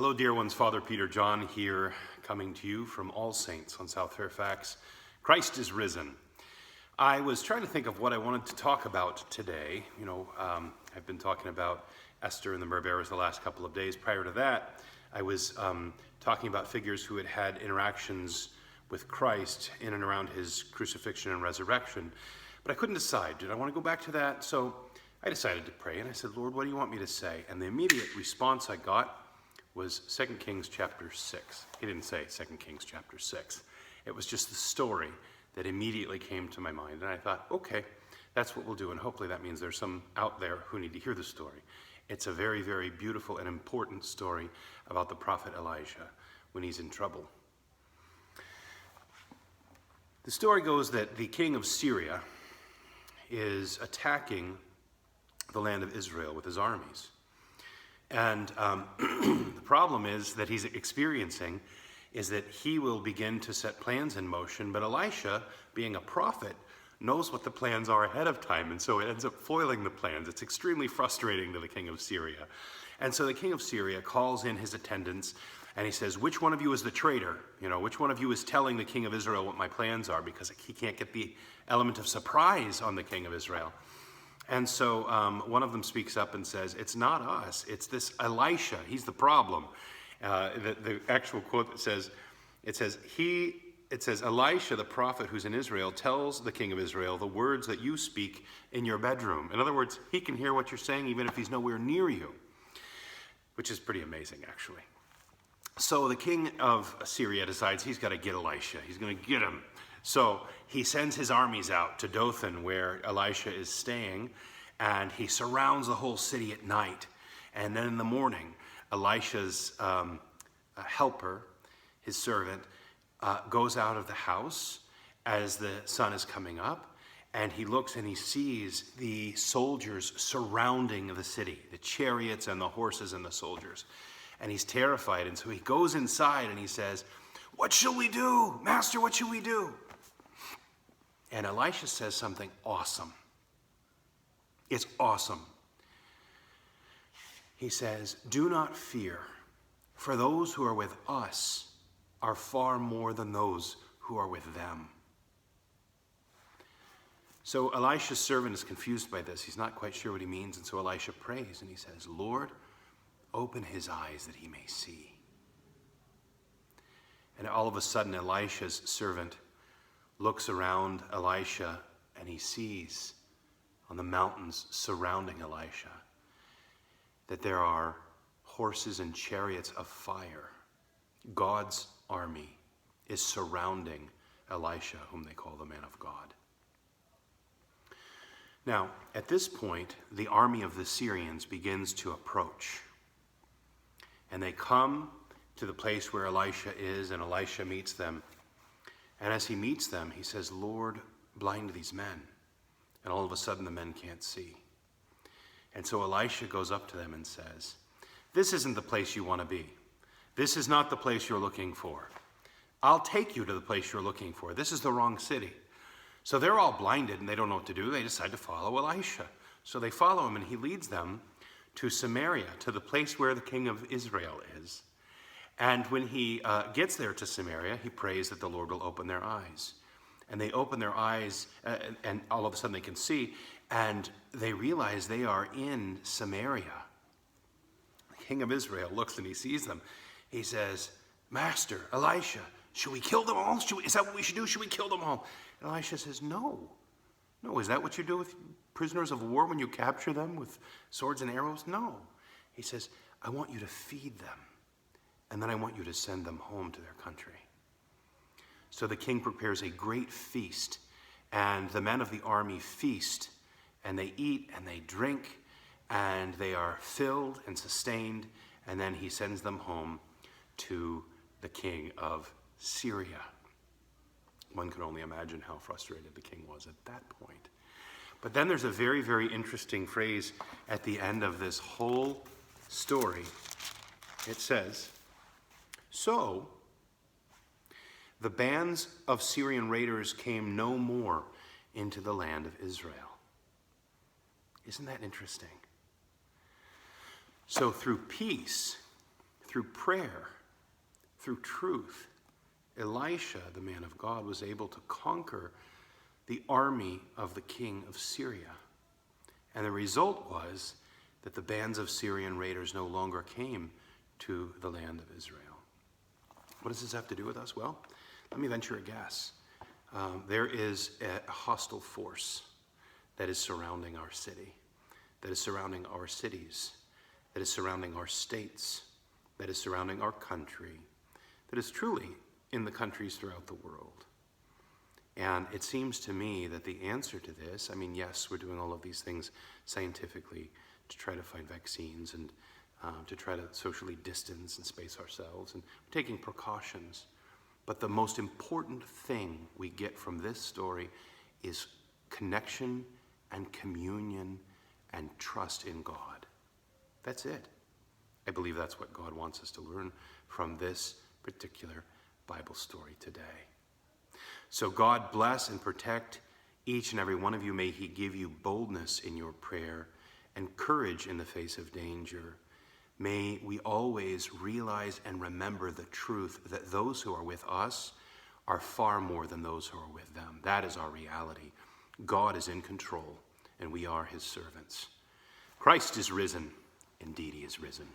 Hello, dear ones. Father Peter John here, coming to you from All Saints on South Fairfax. Christ is risen. I was trying to think of what I wanted to talk about today. I've been talking about Esther and the Myrbearers the last couple of days. Prior to that, I was talking about figures who had had interactions with Christ in and around his crucifixion and resurrection. But I couldn't decide. Did I want to go back to that? So I decided to pray, and I said, Lord, what do you want me to say? And the immediate response I got was 2 Kings chapter 6. He didn't say 2 Kings chapter 6. It was just the story that immediately came to my mind. And I thought, okay, that's what we'll do. And hopefully that means there's some out there who need to hear the story. It's a very, very beautiful and important story about the prophet Elijah when he's in trouble. The story goes that the king of Syria is attacking the land of Israel with his armies. And the problem is that he's experiencing is that he will begin to set plans in motion, but Elisha, being a prophet, knows what the plans are ahead of time, and so it ends up foiling the plans. It's extremely frustrating to the king of Syria. And so the king of Syria calls in his attendants, and he says, which one of you is the traitor? Which one of you is telling the king of Israel what my plans are? Because he can't get the element of surprise on the king of Israel. And so one of them speaks up and says, it's not us, it's this Elisha, he's the problem. The actual quote that says, it says, Elisha, the prophet who's in Israel, tells the king of Israel the words that you speak in your bedroom. In other words, he can hear what you're saying even if he's nowhere near you, which is pretty amazing, actually. So the king of Syria decides he's got to get Elisha. He's going to get him. So he sends his armies out to Dothan, where Elisha is staying, and he surrounds the whole city at night. And then in the morning, Elisha's helper, his servant, goes out of the house as the sun is coming up, and he looks and he sees the soldiers surrounding the city, the chariots and the horses and the soldiers. And he's terrified, and so he goes inside and he says, what shall we do? Master, what shall we do? And Elisha says something awesome. It's awesome. He says, do not fear, for those who are with us are far more than those who are with them. So Elisha's servant is confused by this. He's not quite sure what he means, and so Elisha prays, and he says, Lord, open his eyes that he may see. And all of a sudden, Elisha's servant looks around Elisha, and he sees on the mountains surrounding Elisha that there are horses and chariots of fire. God's army is surrounding Elisha, whom they call the man of God. Now, at this point, the army of the Syrians begins to approach. And they come to the place where Elisha is, and Elisha meets them. And as he meets them, he says, Lord, blind these men. And all of a sudden, the men can't see. And so Elisha goes up to them and says, this isn't the place you want to be. This is not the place you're looking for. I'll take you to the place you're looking for. This is the wrong city. So they're all blinded, and they don't know what to do. They decide to follow Elisha. So they follow him, and he leads them to Samaria, to the place where the king of Israel is. And when he gets there to Samaria, he prays that the Lord will open their eyes. And they open their eyes, and all of a sudden they can see, and they realize they are in Samaria. The king of Israel looks and he sees them. He says, Master, Elisha, should we kill them all? Is that what we should do? Should we kill them all? And Elisha says, no. No, is that what you do with prisoners of war when you capture them with swords and arrows? No. He says, I want you to feed them. And then I want you to send them home to their country. So the king prepares a great feast, and the men of the army feast, and they eat and they drink, and they are filled and sustained, and then he sends them home to the king of Syria. One can only imagine how frustrated the king was at that point. But then there's a very, very interesting phrase at the end of this whole story. It says, so the bands of Syrian raiders came no more into the land of Israel. Isn't that interesting? So through peace, through prayer, through truth, Elisha, the man of God, was able to conquer the army of the king of Syria. And the result was that the bands of Syrian raiders no longer came to the land of Israel. What does this have to do with us? Well, let me venture a guess. There is a hostile force that is surrounding our city, that is surrounding our cities, that is surrounding our states, that is surrounding our country, that is truly in the countries throughout the world. And it seems to me that the answer to this, I mean, yes, we're doing all of these things scientifically to try to find vaccines and to try to socially distance and space ourselves, and we're taking precautions. But the most important thing we get from this story is connection and communion and trust in God. That's it. I believe that's what God wants us to learn from this particular Bible story today. So God bless and protect each and every one of you. May he give you boldness in your prayer and courage in the face of danger. May we always realize and remember the truth that those who are with us are far more than those who are with them. That is our reality. God is in control, and we are his servants. Christ is risen. Indeed, he is risen.